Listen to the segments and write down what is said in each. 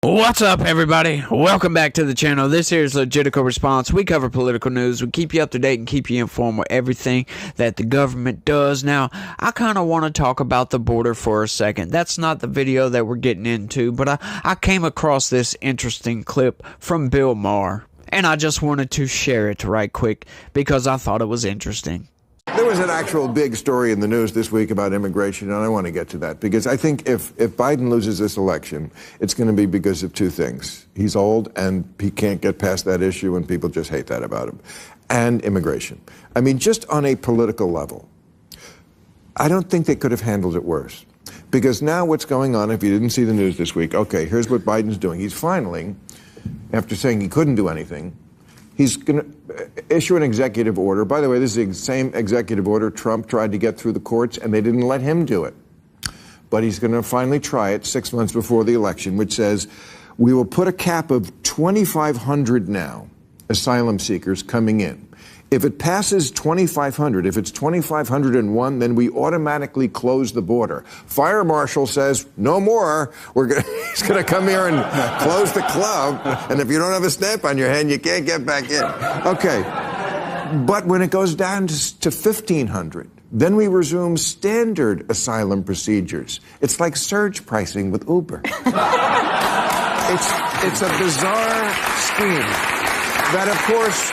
What's up, everybody? Welcome back to the channel. This here is Legitico Response. We cover political news. We keep you up to date and keep you informed with everything that the government does. Now, I kind of want to talk about the border for a second. That's not the video that we're getting into, but I came across this interesting clip from Bill Maher, and I just wanted to share it right quick because I thought it was interesting. There was an actual big story in the news this week about immigration, and I want to get to that because I think if Biden loses this election, it's going to be because of two things. He's old, and he can't get past that issue, and people just hate that about him, and immigration. I mean, just on a political level, I don't think they could have handled it worse. Because now what's going on, if you didn't see the news this week, okay, here's what Biden's doing. He's finally, after saying he couldn't do anything, he's going to issue an executive order. By the way, this is the same executive order Trump tried to get through the courts, and they didn't let him do it. But he's going to finally try it 6 months before the election, which says we will put a cap of 2,500 now asylum seekers coming in. If it passes 2,500, if it's 2,501, then we automatically close the border. Fire marshal says, no more. He's going to come here and close the club. And if you don't have a stamp on your hand, you can't get back in. Okay. But when it goes down to 1,500, then we resume standard asylum procedures. It's like surge pricing with Uber. It's a bizarre scheme that, of course,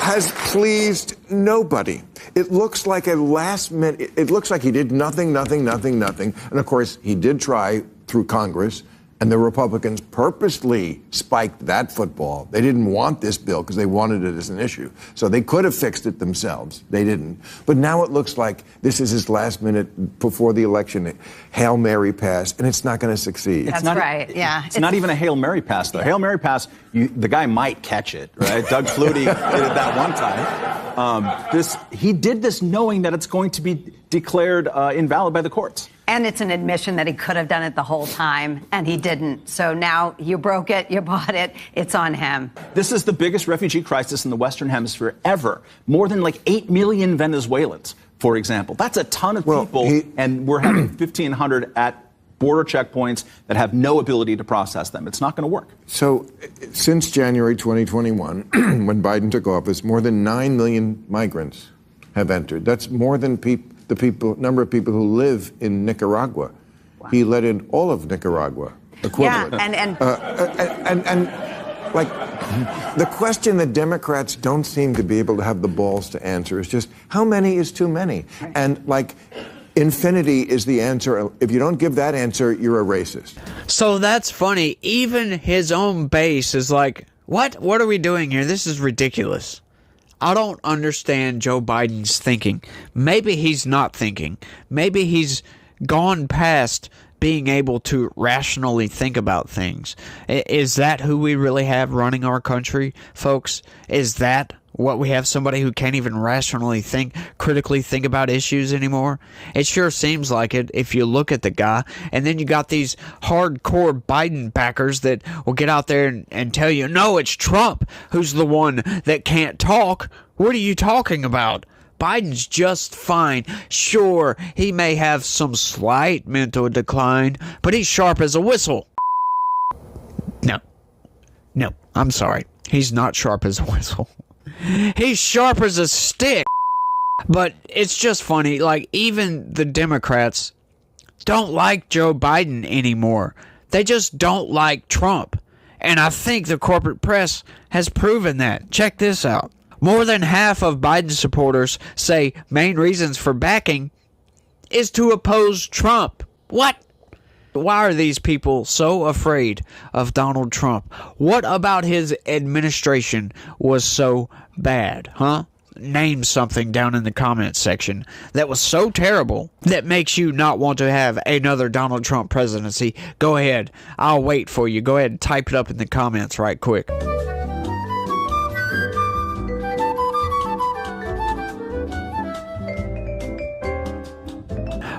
has pleased nobody. It looks like a last minute, it looks like he did nothing. And of course, he did try through Congress, and the Republicans purposely spiked that football. They didn't want this bill because they wanted it as an issue. So they could have fixed it themselves. They didn't. But now it looks like this is his last minute before the election Hail Mary pass, and it's not going to succeed. That's right, yeah. It's not even a Hail Mary pass, though. Yeah. Hail Mary pass, the guy might catch it, right? Doug Flutie did it that one time. He did this knowing that it's going to be declared invalid by the courts. And it's an admission that he could have done it the whole time, and he didn't. So now you broke it, you bought it, it's on him. This is the biggest refugee crisis in the Western Hemisphere ever. More than 8 million Venezuelans, for example. That's a ton of people, and we're having 1,500 at border checkpoints that have no ability to process them. It's not going to work. So since January 2021, when Biden took office, more than 9 million migrants have entered. That's more than number of people who live in Nicaragua. Wow. He let in all of Nicaragua, equivalent. Yeah, and the question that Democrats don't seem to be able to have the balls to answer is just how many is too many? Right. And infinity is the answer. If you don't give that answer, you're a racist. So that's funny. Even his own base is like, what? What are we doing here? This is ridiculous. I don't understand Joe Biden's thinking. Maybe he's not thinking. Maybe he's gone past being able to rationally think about things. Is that who we really have running our country, folks? Is that what we have? Somebody who can't even rationally critically think about issues anymore? It sure seems like it if you look at the guy. And then you got these hardcore Biden backers that will get out there and tell you, no, it's Trump who's the one that can't talk. What are you talking about? Biden's just fine. Sure, he may have some slight mental decline, but he's sharp as a whistle. No, I'm sorry. He's not sharp as a whistle. He's sharp as a stick. But it's just funny, even the Democrats don't like Joe Biden anymore. They just don't like Trump. And I think the corporate press has proven that. Check this out. More than half of Biden supporters say main reasons for backing is to oppose Trump. What? Why are these people so afraid of Donald Trump? What about his administration was so bad, huh? Name something down in the comments section that was so terrible that makes you not want to have another Donald Trump presidency. Go ahead. I'll wait for you. Go ahead and type it up in the comments right quick.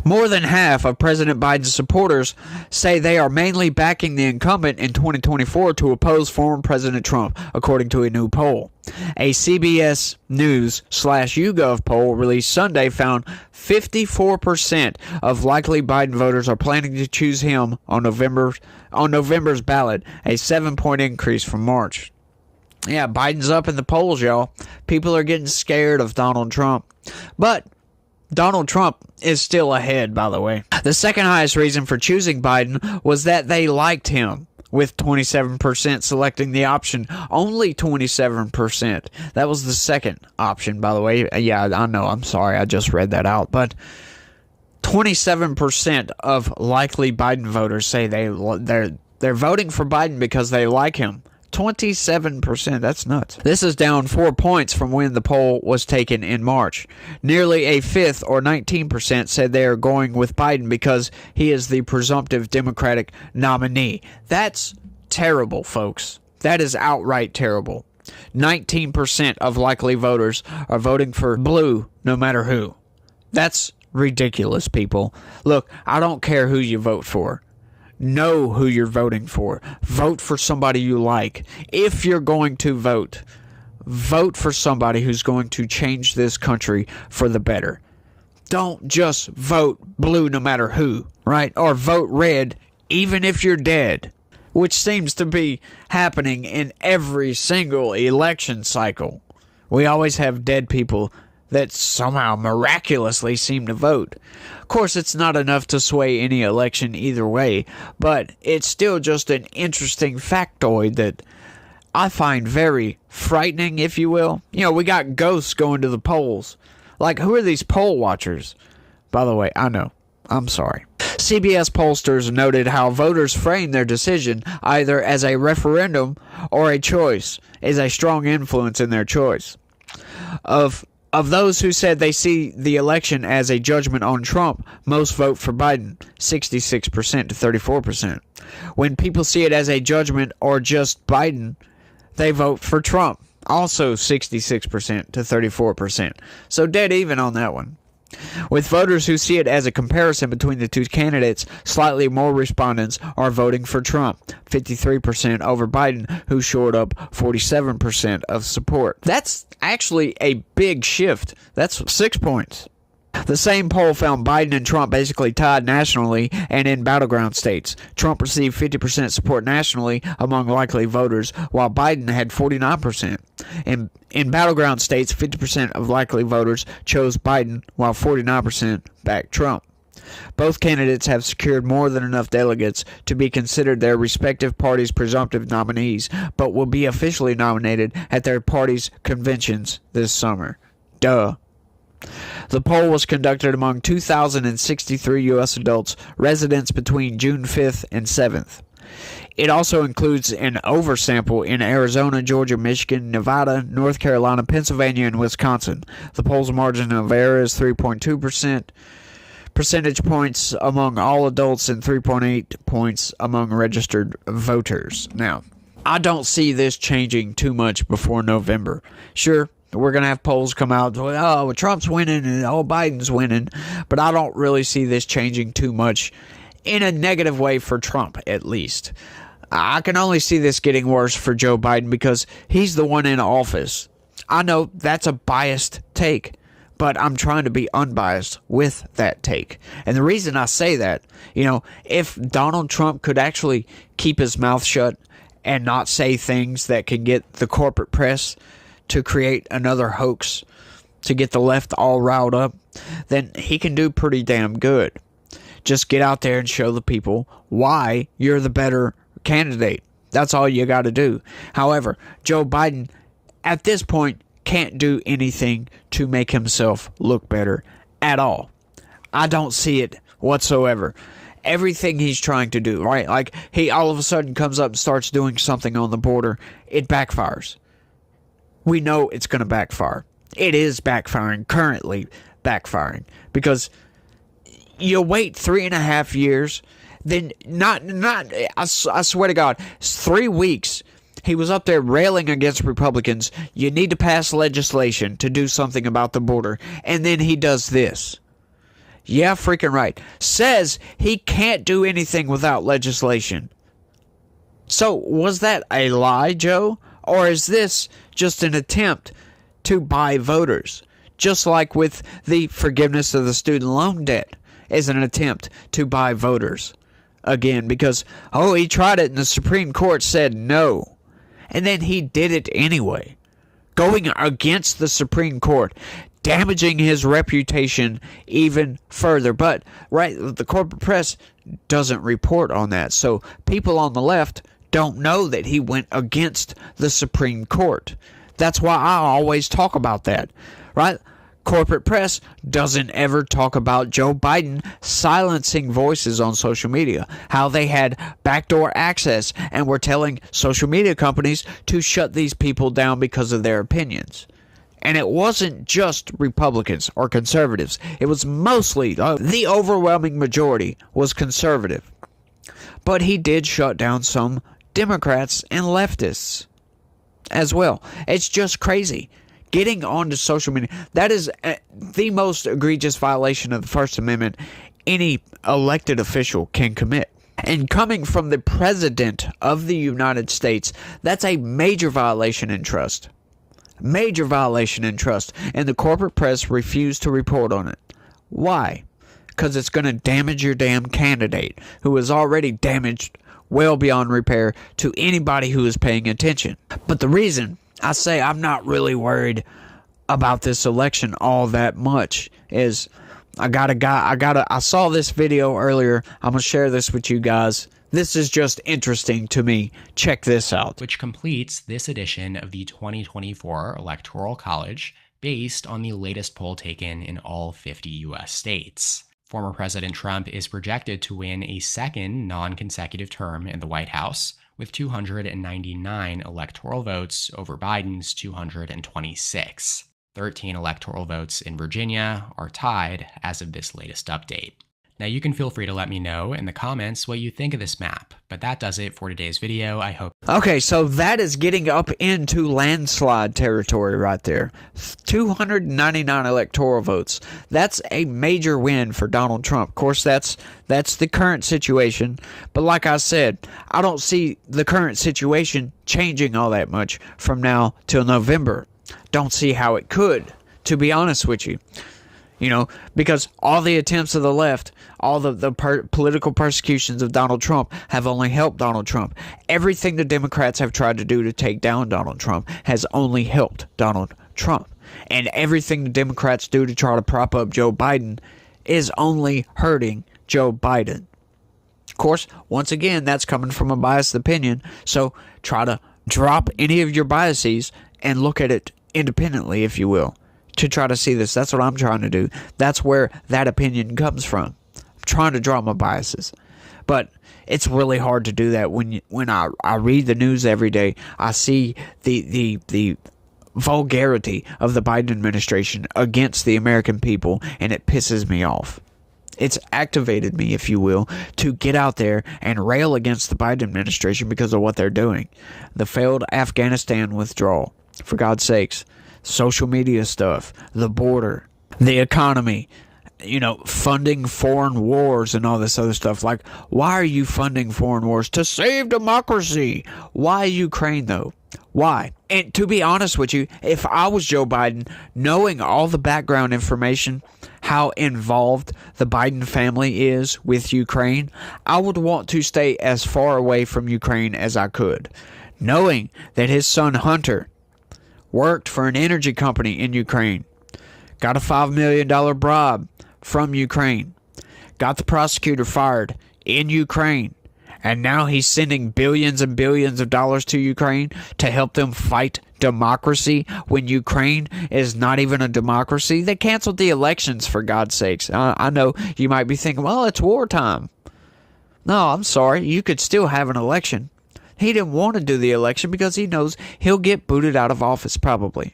More than half of President Biden's supporters say they are mainly backing the incumbent in 2024 to oppose former President Trump, according to a new poll. A CBS News/YouGov poll released Sunday found 54% of likely Biden voters are planning to choose him on November's ballot, a 7-point increase from March. Yeah, Biden's up in the polls, y'all. People are getting scared of Donald Trump. But Donald Trump is still ahead, by the way. The second highest reason for choosing Biden was that they liked him, with 27% selecting the option. Only 27%. That was the second option, by the way. Yeah, I know. I'm sorry. I just read that out. But 27% of likely Biden voters say they're voting for Biden because they like him. 27%. That's nuts. This is down 4 points from when the poll was taken in March. Nearly a fifth, or 19%, said they are going with Biden because he is the presumptive Democratic nominee. That's terrible, folks. That is outright terrible. 19% of likely voters are voting for blue no matter who. That's ridiculous, people. Look, I don't care who you vote for. Know who you're voting for. Vote for somebody you like. If you're going to vote, vote for somebody who's going to change this country for the better. Don't just vote blue no matter who, right? Or vote red even if you're dead, which seems to be happening in every single election cycle. We always have dead people that somehow miraculously seem to vote. Of course, it's not enough to sway any election either way, but it's still just an interesting factoid that I find very frightening, if you will. You know, we got ghosts going to the polls. Like, who are these poll watchers? By the way, I know. I'm sorry. CBS pollsters noted how voters frame their decision either as a referendum or a choice is a strong influence in their choice. Of those who said they see the election as a judgment on Trump, most vote for Biden, 66% to 34%. When people see it as a judgment or just Biden, they vote for Trump, also 66% to 34%. So dead even on that one. With voters who see it as a comparison between the two candidates, slightly more respondents are voting for Trump, 53% over Biden, who shored up 47% of support. That's actually a big shift. That's 6 points. The same poll found Biden and Trump basically tied nationally and in battleground states. Trump received 50% support nationally among likely voters, while Biden had 49%. In battleground states, 50% of likely voters chose Biden, while 49% backed Trump. Both candidates have secured more than enough delegates to be considered their respective parties' presumptive nominees, but will be officially nominated at their parties' conventions this summer. Duh. The poll was conducted among 2,063 U.S. adults residents between June 5th and 7th. It also includes an oversample in Arizona, Georgia, Michigan, Nevada, North Carolina, Pennsylvania, and Wisconsin. The poll's margin of error is 3.2%, percentage points among all adults and 3.8 points among registered voters. Now, I don't see this changing too much before November. Sure, we're going to have polls come out, oh, Trump's winning and oh, Biden's winning, but I don't really see this changing too much in a negative way for Trump, at least. I can only see this getting worse for Joe Biden because he's the one in office. I know that's a biased take, but I'm trying to be unbiased with that take. And the reason I say that, if Donald Trump could actually keep his mouth shut and not say things that can get the corporate press to create another hoax to get the left all riled up, then he can do pretty damn good. Just get out there and show the people why you're the better candidate. That's all you got to do. However, Joe Biden, at this point, can't do anything to make himself look better at all. I don't see it whatsoever. Everything he's trying to do, right? Like, he all of a sudden comes up and starts doing something on the border. It backfires. We know it's going to backfire. It is backfiring, currently backfiring, because you wait 3.5 years, then I swear to God, 3 weeks, he was up there railing against Republicans. You need to pass legislation to do something about the border. And then he does this. Yeah, freaking right. Says he can't do anything without legislation. So, was that a lie, Joe? Or is this just an attempt to buy voters? Just like with the forgiveness of the student loan debt is an attempt to buy voters. Again, because, he tried it and the Supreme Court said no. And then he did it anyway. Going against the Supreme Court, damaging his reputation even further. But, the corporate press doesn't report on that. So people on the left don't know that he went against the Supreme Court. That's why I always talk about that, right? Corporate press doesn't ever talk about Joe Biden silencing voices on social media, how they had backdoor access and were telling social media companies to shut these people down because of their opinions. And it wasn't just Republicans or conservatives. It was mostly, the overwhelming majority was conservative. But he did shut down some Democrats and leftists as well. It's just crazy. Getting onto social media, that is the most egregious violation of the First Amendment any elected official can commit. And coming from the President of the United States, that's a major violation in trust. Major violation in trust. And the corporate press refused to report on it. Why? Because it's going to damage your damn candidate, who is already damaged well beyond repair to anybody who is paying attention. But the reason I say I'm not really worried about this election all that much is I saw this video earlier. I'm going to share this with you guys. This is just interesting to me. Check this out. Which completes this edition of the 2024 Electoral College based on the latest poll taken in all 50 U.S. states. Former President Trump is projected to win a second non-consecutive term in the White House with 299 electoral votes over Biden's 226. 13 electoral votes in Virginia are tied as of this latest update. Now you can feel free to let me know in the comments what you think of this map, but that does it for today's video. I hope. Okay, so that is getting up into landslide territory right there. 299 electoral votes. That's a major win for Donald Trump. Of course, that's the current situation. But like I said, I don't see the current situation changing all that much from now till November. Don't see how it could, to be honest with you. You know, because all the attempts of the left, all the political persecutions of Donald Trump have only helped Donald Trump. Everything the Democrats have tried to do to take down Donald Trump has only helped Donald Trump. And everything the Democrats do to try to prop up Joe Biden is only hurting Joe Biden. Of course, once again, that's coming from a biased opinion. So try to drop any of your biases and look at it independently, if you will, to try to see this. That's what I'm trying to do. That's where that opinion comes from. I'm trying to drop my biases. But it's really hard to do that when I read the news every day. I see the vulgarity of the Biden administration against the American people, and it pisses me off. It's activated me, if you will, to get out there and rail against the Biden administration because of what they're doing. The failed Afghanistan withdrawal, for God's sakes. Social media stuff, the border, the economy, funding foreign wars and all this other stuff. Like, why are you funding foreign wars? To save democracy. Why Ukraine, though? Why? And to be honest with you, if I was Joe Biden, knowing all the background information, how involved the Biden family is with Ukraine, I would want to stay as far away from Ukraine as I could. Knowing that his son Hunter worked for an energy company in Ukraine, got a $5 million bribe from Ukraine, got the prosecutor fired in Ukraine, and now he's sending billions and billions of dollars to Ukraine to help them fight democracy when Ukraine is not even a democracy. They canceled the elections, for God's sakes. I know you might be thinking, well, it's wartime. No, I'm sorry. You could still have an election. He didn't want to do the election because he knows he'll get booted out of office probably.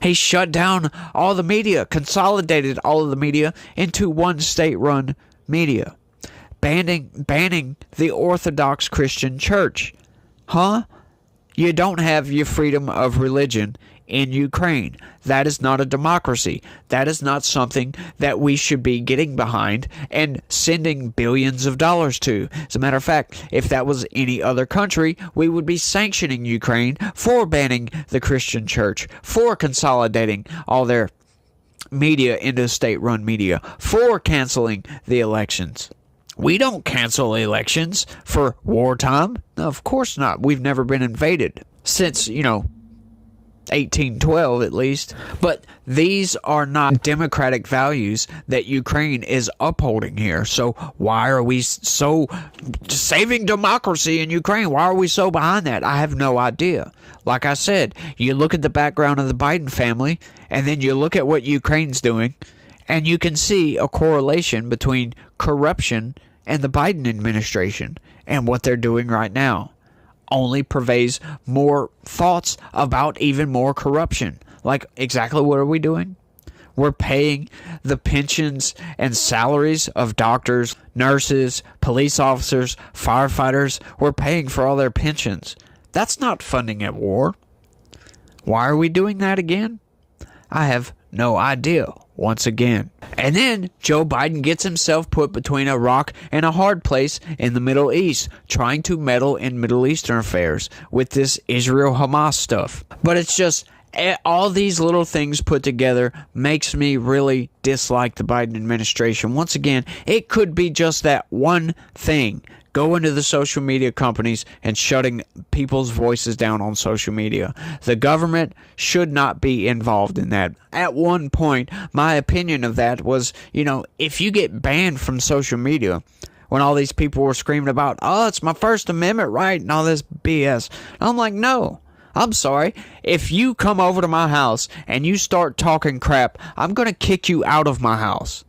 He shut down all the media, consolidated all of the media into one state-run media, banning the Orthodox Christian Church. Huh? You don't have your freedom of religion in Ukraine. That is not a democracy. That is not something that we should be getting behind and sending billions of dollars to. As a matter of fact, if that was any other country, we would be sanctioning Ukraine for banning the Christian church, for consolidating all their media into state-run media, for canceling the elections. We don't cancel elections for wartime. No, of course not. We've never been invaded since, 1812 at least. But these are not democratic values that Ukraine is upholding here. So why are we so saving democracy in Ukraine? Why are we so behind that? I have no idea. Like I said, you look at the background of the Biden family, and then you look at what Ukraine's doing, and you can see a correlation between corruption and the Biden administration and what they're doing right now. Only purveys more thoughts about even more corruption. Like, exactly what are we doing? We're paying the pensions and salaries of doctors, nurses, police officers, firefighters. We're paying for all their pensions. That's not funding at war. Why are we doing that again? I have no idea. Once again. And then Joe Biden gets himself put between a rock and a hard place in the Middle East, trying to meddle in Middle Eastern affairs with this Israel-Hamas stuff. But it's just, all these little things put together makes me really dislike the Biden administration. Once again, it could be just that one thing. Going to the social media companies and shutting people's voices down on social media. The government should not be involved in that. At one point, my opinion of that was, if you get banned from social media, when all these people were screaming about, oh, it's my First Amendment right, and all this BS. I'm like, no. I'm sorry. If you come over to my house and you start talking crap, I'm going to kick you out of my house.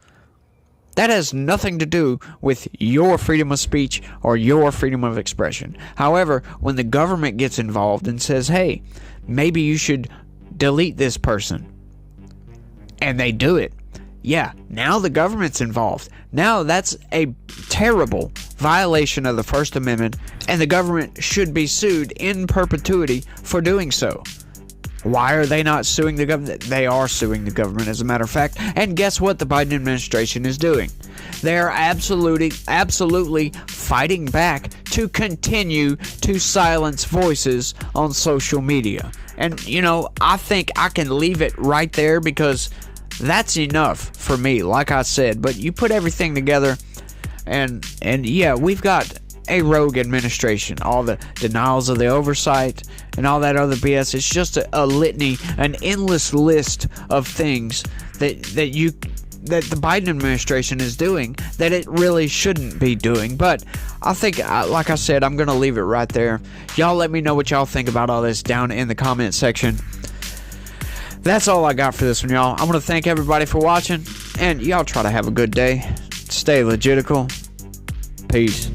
That has nothing to do with your freedom of speech or your freedom of expression. However, when the government gets involved and says, hey, maybe you should delete this person, and they do it, yeah, now the government's involved. Now that's a terrible violation of the First Amendment, and the government should be sued in perpetuity for doing so. Why are they not suing the government? They are suing the government, as a matter of fact. And guess what the Biden administration is doing? They're absolutely fighting back to continue to silence voices on social media. And, I think I can leave it right there because that's enough for me, like I said. But you put everything together, and yeah, we've got a rogue administration. All the denials of the oversight and all that other BS. It's just a litany, an endless list of things that the Biden administration is doing that it really shouldn't be doing. But I think, like I said, I'm going to leave it right there. Y'all let me know what y'all think about all this down in the comment section. That's all I got for this one, y'all. I want to thank everybody for watching, and y'all try to have a good day. Stay legitical. Peace.